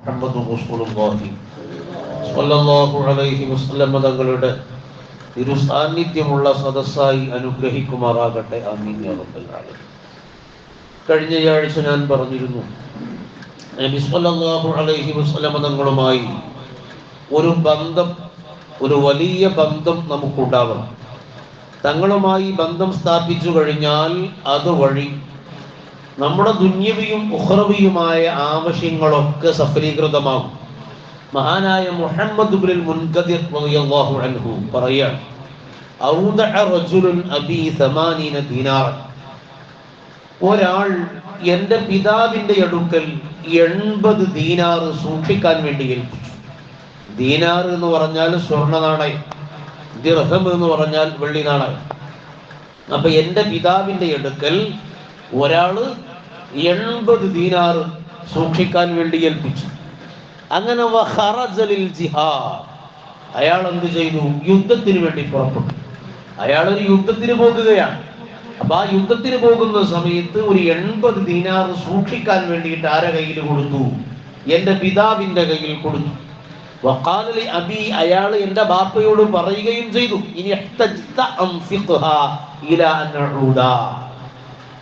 മുഹമ്മദ് റസൂലുള്ളാഹി സ്വല്ലല്ലാഹു അലൈഹി വസല്ലം തങ്ങളുടെ തിരുസാന്നിധ്യമുള്ള സദസ്സായി അനുഗ്രഹിക്കുമാറാകട്ടെ. ആമീൻ യാ റബ്ബൽ ആലമീൻ. കഴിഞ്ഞയാഴ്ച ഞാൻ പറഞ്ഞിരുന്നു, നബി സ്വല്ലല്ലാഹു അലൈഹി വസല്ലം തങ്ങളുമായി ഒരു ബന്ധം, ഒരു വലിയ ബന്ധം നമുക്കുണ്ടാവണം. തങ്ങളുമായി ബന്ധം സ്ഥാപിച്ചു കഴിഞ്ഞാൽ അതുവഴി നമ്മുടെ ദുന്യവിയും ഉഖ്റവിയുമായ ആവശ്യങ്ങളൊക്കെ സഫലീകൃതമാകും. മഹാനായ മുഹമ്മദ് ഇബ്നുൽ മുൻകദിർ റളിയല്ലാഹു അൻഹു പറയാണ്, ഔദഅ റജുലുൻ അബീ 80 ദീനാർ. ഒരാൾ എൻ്റെ പിതാവിൻ്റെ അടുക്കൽ 80 ദീനാർ സൂക്ഷിക്കാൻ വേണ്ടി ഏൽപ്പിച്ചു. ദീനാർ എന്ന് പറഞ്ഞാൽ സ്വർണ്ണ നാണയം, ദിർഹം എന്ന് പറഞ്ഞാൽ വെള്ളി നാണയം. അപ്പൊ എൻ്റെ പിതാവിൻ്റെ അടുക്കൽ ഒരാള് 80 ദീനാർ സൂക്ഷിക്കാൻ വേണ്ടി ഏൽപ്പിച്ചു. അങ്ങനെ അയാൾ എന്ത് ചെയ്തു? യുദ്ധത്തിന് വേണ്ടി പുറപ്പെട്ടു. അയാൾ ഒരു യുദ്ധത്തിന് പോകുകയാണ്. അപ്പൊ ആ യുദ്ധത്തിന് പോകുന്ന സമയത്ത് ഒരു 80 ദീനാർ സൂക്ഷിക്കാൻ വേണ്ടിയിട്ട് ആരെ കയ്യിൽ കൊടുത്തു? എൻ്റെ പിതാവിൻ്റെ കയ്യിൽ കൊടുത്തു. വഖാലി അബി, അയാൾ എൻ്റെ ബാപ്പയോട് പറയുകയും ചെയ്തു, ഇനി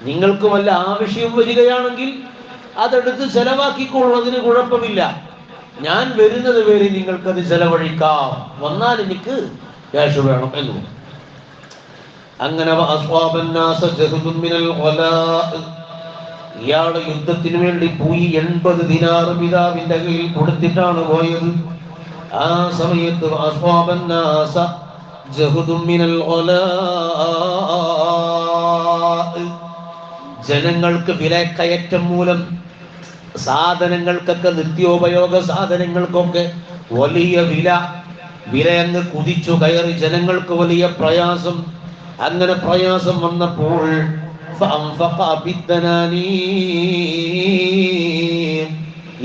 നിങ്ങൾക്ക് വല്ല ആവശ്യം വരികയാണെങ്കിൽ അതെടുത്ത് ചെലവാക്കിക്കൊള്ളുന്നതിന് കുഴപ്പമില്ല, ഞാൻ വരുന്നത് വരെ നിങ്ങൾക്കത് ചെലവഴിക്കാം, വന്നാൽ എനിക്ക് ക്യാഷ് വേണം എന്ന്. അങ്ങനെ ഇയാള് യുദ്ധത്തിന് വേണ്ടി പോയി 80 ദിനാർ പിതാവിന്റെ കയ്യിൽ കൊടുത്തിട്ടാണ് പോയത്. ആ സമയത്ത് ജനങ്ങൾക്ക് വിലക്കയറ്റം മൂലം സാധനങ്ങൾക്കൊക്കെ, നിത്യോപയോഗ സാധനങ്ങൾക്കൊക്കെ വലിയ വില അങ്ങ് കുതിച്ചു കയറി. ജനങ്ങൾക്ക് വലിയ പ്രയാസം. അങ്ങനെ പ്രയാസം വന്നപ്പോൾ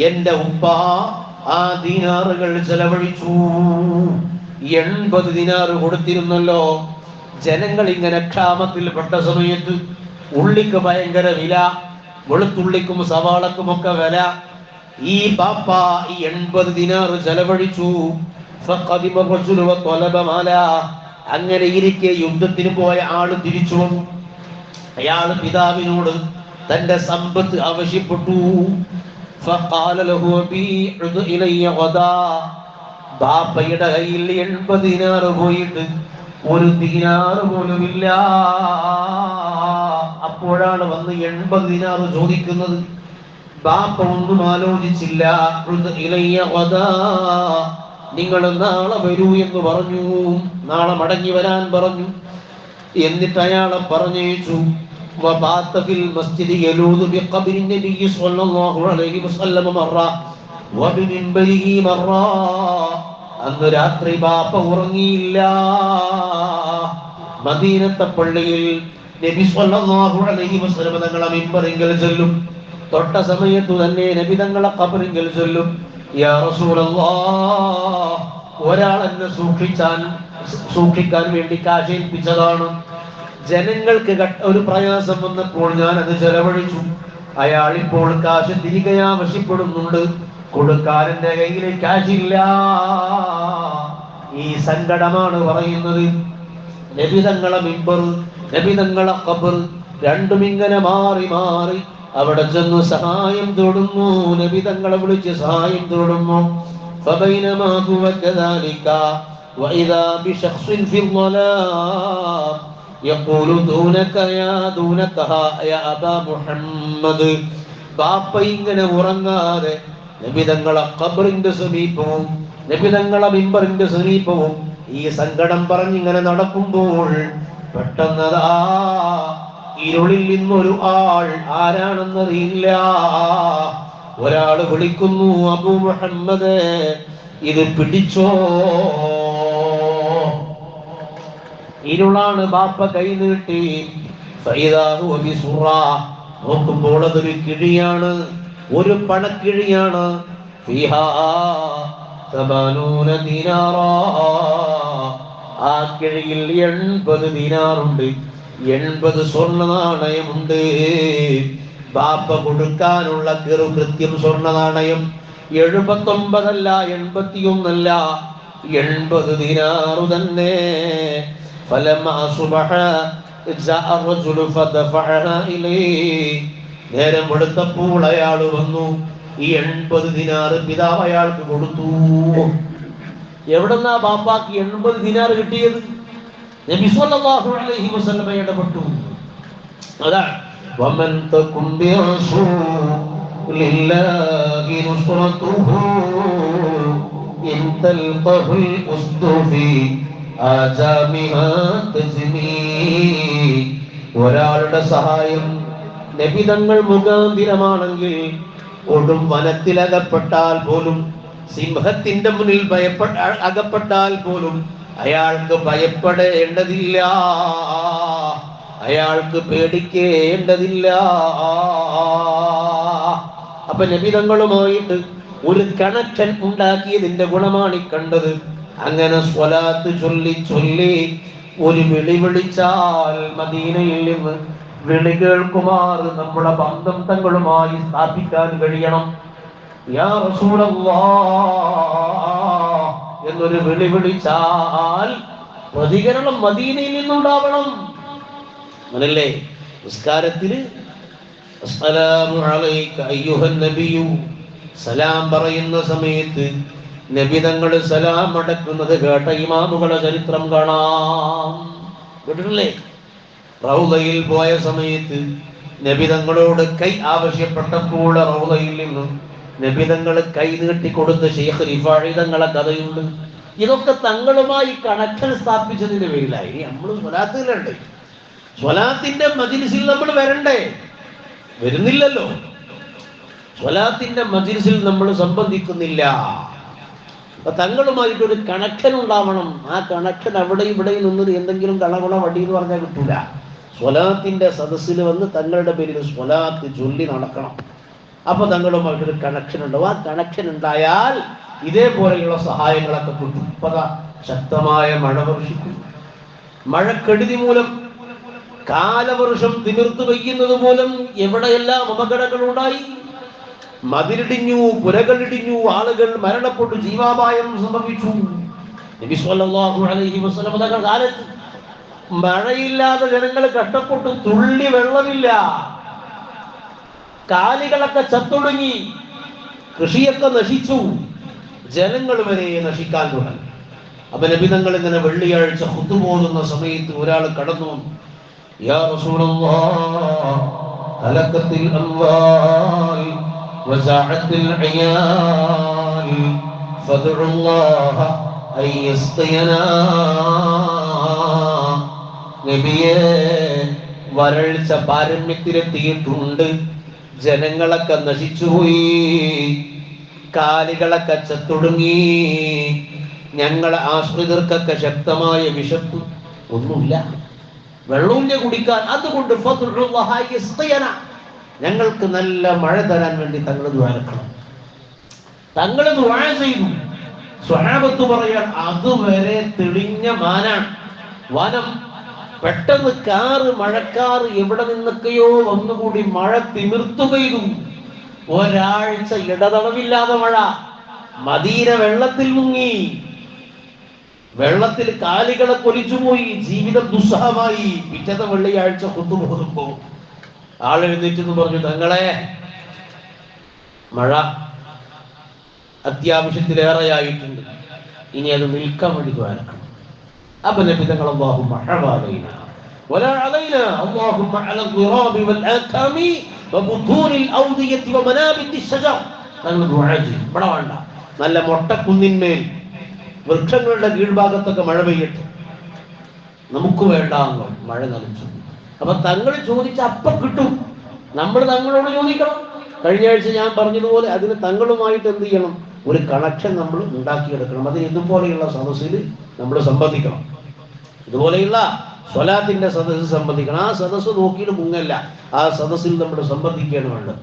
എന്റെ ഉപ്പ ആ ദീനാറുകൾ ചെലവഴിച്ചു. 80 ദിനാർ കൊടുത്തിരുന്നല്ലോ. ജനങ്ങൾ ഇങ്ങനെ ക്ഷാമത്തിൽപ്പെട്ട സമയത്ത് ഉള്ളിക്ക് ഭയങ്കര വില, വെളുത്തുള്ളിക്കും സവാളക്കും ഒക്കെ വില. ഈ ബാപ്പ ഈ 80 ദിനാർ ചെലവഴിച്ചു. അങ്ങനെ ഇരിക്കെ യുദ്ധത്തിന് പോയ ആള് തിരിച്ചു വന്നു. അയാള് പിതാവിനോട് തന്റെ സമ്പത്ത് ആവശ്യപ്പെട്ടു. ബാപ്പയുടെ കയ്യിൽ 80 ദിനാർ പോയിട്ട് ഒരു ദിനാർ പോലുമില്ല. അപ്പോഴാണ് വന്ന് 80 ദിനാർ ചോദിക്കുന്നത്. ബാപ്പ ഒന്നും ആലോചിച്ചില്ല. നിങ്ങൾ നാളെ വരൂ എന്ന് പറഞ്ഞു, നാളെ മടങ്ങി വരാൻ പറഞ്ഞു. എന്നിട്ട് അയാളെ പറഞ്ഞയച്ചു. അന്ന് രാത്രി ബാപ്പ ഉറങ്ങിയില്ല. മദീനത്തെ പള്ളിയിൽ നബി സ്വല്ലല്ലാഹു അലൈഹി വസല്ലം തങ്ങളെ മിമ്പറിങ്കൽ ചൊല്ലും. തൊട്ട സമയത്തു തന്നെ നബി തങ്ങളെ ഖബറിങ്കൽ ചൊല്ലും, യാ റസൂലല്ലാഹ്, ഒരാൾ എന്നെ സൂക്ഷിക്കാൻ വേണ്ടി കാശേൽപ്പിച്ചതാണ്. ജനങ്ങൾക്ക് ഒരു പ്രയാസം വന്നപ്പോൾ ഞാൻ അത് ചെലവഴിച്ചു. അയാൾ ഇപ്പോൾ കാശ് തിരികെ ആവശ്യപ്പെടുന്നുണ്ട്. കൊടുക്കാൻ എന്റെ കയ്യിൽ കാശില്ല. ഈ സങ്കടമാണ് പറയുന്നത്. നബി തങ്ങളെ മിമ്പർ, നബി തങ്ങളെ ഖബർ രണ്ടും ഇങ്ങനെ മാറി മാറി അവിടെ ചെന്ന് സഹായം തേടുന്നു. നബി തങ്ങളെ വിളിച്ച് സഹായം തേടുന്നു. فبينما هو كذلك وإذا بشخص في الظلام يقول دونك يا أبا محمد. ബാപ്പ ഇങ്ങനെ ഉറങ്ങാതെ നബി തങ്ങളെ ഖബറിന്റെ സമീപവും നബി തങ്ങളെ മിമ്പറിന്റെ സമീപവും ഈ സങ്കടം പറഞ്ഞിങ്ങനെ നടക്കുമ്പോൾ പെട്ടെന്നതാ ഇരുളിൽ നിന്നൊരു ആൾ, ആരാണെന്നറിയില്ല, ഒരാള് വിളിക്കുന്നു, അബൂ മുഹമ്മദ് ഇത് പിടിച്ചോ. ഇരുളാണ്. ബാപ്പ കൈ നീട്ടി. നോക്കുമ്പോൾ അതൊരു കിഴിയാണ്, ഒരു പണക്കിഴിയാണ്. ആ കിഴിയിൽ 80 ദിനാറുണ്ട്, 80 സ്വർണ്ണ നാണയമുണ്ട്. ബാപ്പ കൊടുക്കാനുള്ള കൃത്യം സ്വർണ്ണ നാണയം 79 അല്ല, 81 അല്ല, 80 ദിനാറ് തന്നെ. ഫലമാ സുബഹ ജാഅ റജുലു ഫദഫഅഹാ ഇലൈഹി. നേരം വെളുത്തപ്പോൾ അയാൾ വന്നു, ഈ 80 ദിനാറ് പിതാവ് അയാൾക്ക് കൊടുത്തു. എവിടെന്നാ ബാപ്പാക്ക് 80 ദിനാറ് കിട്ടിയത്? നബി സല്ലല്ലാഹു അലൈഹി വസല്ലം ഇടപെട്ടു. അതാണ് വമൻ തകും ബിറസൂലില്ലാഹി നുസ്റതുഹു ഇൻ തൽഖഹുൽ ഉസ്ദു ഫീ ആജാമിഹാ തജ്മീ. ഒരാളുടെ സഹായം നബി തങ്ങൾ മുഖാന്തിരമാണെങ്കിൽ, കൊടും വനത്തിലകപ്പെട്ടാൽ പോലും, സിംഹത്തിന്റെ മുന്നിൽ അകപ്പെട്ടാൽ പോലും അയാൾക്ക് ഭയപ്പെടേണ്ടതില്ല, അയാൾക്ക് പേടിക്കേണ്ടതില്ല. അപ്പൊ നബിതങ്ങളുമായിട്ട് ഒരു കണക്ഷൻ ഉണ്ടാക്കിയതിന്റെ ഗുണമാണ് ഈ കണ്ടത്. അങ്ങനെ സ്വലാത്ത് ചൊല്ലി ചൊല്ലി ഒരു വിളി വിളിച്ചാൽ മദീനയിൽ നിന്ന് വിളി കേൾക്കുമാർ നമ്മുടെ ബന്ധം തങ്ങളുമായി സ്ഥാപിക്കാൻ കഴിയണം. യാ റസൂലല്ലാഹ് എന്നൊരു വിളി വിളിച്ചാൽ പ്രതികരണം മദീനയിൽ നിന്നുണ്ടാവണം. അങ്ങനല്ലേ നിസ്കാരത്തിൽ അസ്സലാമു അലൈക അയ്യുഹൻ നബിയു സലാം പറയുന്ന സമയത്ത് നബി തങ്ങൾ സലാം അടക്കുന്നത് കേട്ട ഇമാമുകളുടെ ചരിത്രം കാണാം. കേട്ടിട്ടില്ലേ? റൗളയിൽ പോയ സമയത്ത് നബി തങ്ങളോട് കൈ ആവശ്യപ്പെട്ടപ്പോൾ റൗളയിൽ നിന്നും നബി തങ്ങൾ കൈ നീട്ടിക്കൊടുത്ത ശൈഖ് റിഫാഇ തങ്ങളെ കഥയുണ്ട്. ഇതൊക്കെ തങ്ങളുമായി കണക്ഷൻ സ്ഥാപിച്ചതിന്റെ പേരിലായി. നമ്മൾ സ്വലാത്തിലുണ്ട്, സ്വലാത്തിന്റെ മജ്‌ലിസിൽ നമ്മൾ വരണ്ടേ? വരുന്നില്ലല്ലോ. സ്വലാത്തിന്റെ മജ്‌ലിസിൽ നമ്മൾ സംബന്ധിക്കുന്നില്ല. അപ്പൊ തങ്ങളുമായിട്ടൊരു കണക്ഷൻ ഉണ്ടാവണം. ആ കണക്ഷൻ അവിടെ ഇവിടെ നിന്നത് എന്തെങ്കിലും കളകുള വടി എന്ന് പറഞ്ഞാൽ കിട്ടൂല. സ്വലാത്തിന്റെ സദസ്സിൽ വന്ന് തങ്ങളുടെ പേരിൽ സ്വലാത്ത് ചൊല്ലി നടക്കണം. അപ്പൊ തങ്ങളുമായിട്ടൊരു കണക്ഷൻ ഉണ്ടാവും. ആ കണക്ഷൻ ഉണ്ടായാൽ ഇതേപോലെയുള്ള സഹായങ്ങളൊക്കെ കിട്ടും. അപ്പൊ ശക്തമായ മഴ വർഷിക്കും. മഴക്കെടുതി മൂലം, കാലവർഷം തിമിർത്തു പെയ്യുന്നത് മൂലം എവിടെയെല്ലാം അപകടങ്ങളുണ്ടായി. മതിലിടിഞ്ഞു, പുരകളിടിഞ്ഞു, ആളുകൾ മരണപ്പെട്ടു, ജീവാപായം സംഭവിച്ചു. നബി സല്ലല്ലാഹു അലൈഹി വസല്ലം തങ്ങളുടെ കാലത്ത് മഴയില്ലാതെ ജനങ്ങൾ കഷ്ടപ്പെട്ടു. തുള്ളി വെള്ളമില്ല, കാലികളൊക്കെ ചത്തൊടുങ്ങി, കൃഷിയൊക്കെ നശിച്ചു, ജനങ്ങൾ വരെ നശിക്കാൻ തുടങ്ങി. അപ്പൊ നബി തങ്ങൾ ഇങ്ങനെ വെള്ളിയാഴ്ച ഖുത്ബ ഓതുന്ന സമയത്ത് ഒരാൾ കടന്നു വന്നു. യാ റസൂലല്ലാഹ് ഹലകത്തിൽ അംവാൽ വസഅത്തിൽ അയാൽ ഫദ്ഉല്ലാഹ അയ്യസ്തിയനാ. നബിയേ, വരൾച്ച പാരമ്യത്തിലെത്തിയിട്ടുണ്ട്, ജനങ്ങളൊക്കെ നശിച്ചുപോയി, കാലികളൊക്കെ ചത്തൊടുങ്ങി, ഞങ്ങളെ ആശ്രിതർക്കൊക്കെ ശക്തമായ വിശപ്പ്, ഒന്നുമില്ല, വെള്ളമില്ല കുടിക്കാൻ. അതുകൊണ്ട് ഞങ്ങൾക്ക് നല്ല മഴ തരാൻ വേണ്ടി തങ്ങൾ ദ്വാരക്കണം. തങ്ങൾ ദുആ ചെയ്തു. സ്വഹാബത്ത് പറയാൻ അതുവരെ തെളിഞ്ഞ മാനാണ് വനം. പെട്ടെന്ന് മഴക്കാറ് എവിടെ നിന്നൊക്കെയോ വന്നുകൂടി മഴ തിമിർത്തു പെയ്തു. ഒരാഴ്ച ഇടതടവില്ലാതെ മഴ. മദീന വെള്ളത്തിൽ മുങ്ങി, വെള്ളത്തിൽ കാലികളെ കൊലിച്ചുപോയി, ജീവിതം ദുസ്സഹമായി. പിറ്റത്തെ വെള്ളിയാഴ്ച കൊത്തുപോകുമ്പോ ആളെഴുന്നേറ്റെന്ന് പറഞ്ഞു, തങ്ങളെ മഴ അത്യാവശ്യത്തിലേറെയായിട്ടുണ്ട്, ഇനി അത് നിൽക്കാൻ വേണ്ടി ദ്വാരക്കണം. അപ്പൊ നബി തങ്ങൾ അല്ലാഹുമ്മ ഹവലൈന വലാ അലൈന അല്ലാഹുമ്മ അലൽ ഖിറാബി വൽ ആകാമി വബുതൂനിൽ ഔദിയതി വമനാബിതി ശജർ. തങ്ങൾ ദുആ ചെയ്തു. ഇവിടെ വേണ്ട, നല്ല മൊട്ടക്കുന്നിന്മേൽ വൃക്ഷങ്ങളുടെ കീഴ്ഭാഗത്തൊക്കെ മഴ പെയ്യട്ടെ, നമുക്ക് വേണ്ട മഴ നനച്ചു. അപ്പൊ തങ്ങൾ ചോദിച്ച അപ്പം കിട്ടും. നമ്മൾ തങ്ങളോട് ചോദിക്കണം. കഴിഞ്ഞ ആഴ്ച ഞാൻ പറഞ്ഞതുപോലെ അതിന് തങ്ങളുമായിട്ട് എന്ത് ചെയ്യണം? ഒരു കണക്ഷൻ നമ്മൾ ഉണ്ടാക്കിയെടുക്കണം. അതിന് ഇതുപോലെയുള്ള സദസ്സിൽ നമ്മൾ സംബന്ധിക്കണം. ഇതുപോലെയുള്ള സ്വലാത്തിന്റെ സദസ്സ് സംബന്ധിക്കണം. ആ സദസ്സ് നോക്കിയിട്ട് മുങ്ങല്ല, ആ സദസ്സിൽ നമ്മൾ സംബന്ധിക്കുകയാണ് വേണ്ടത്.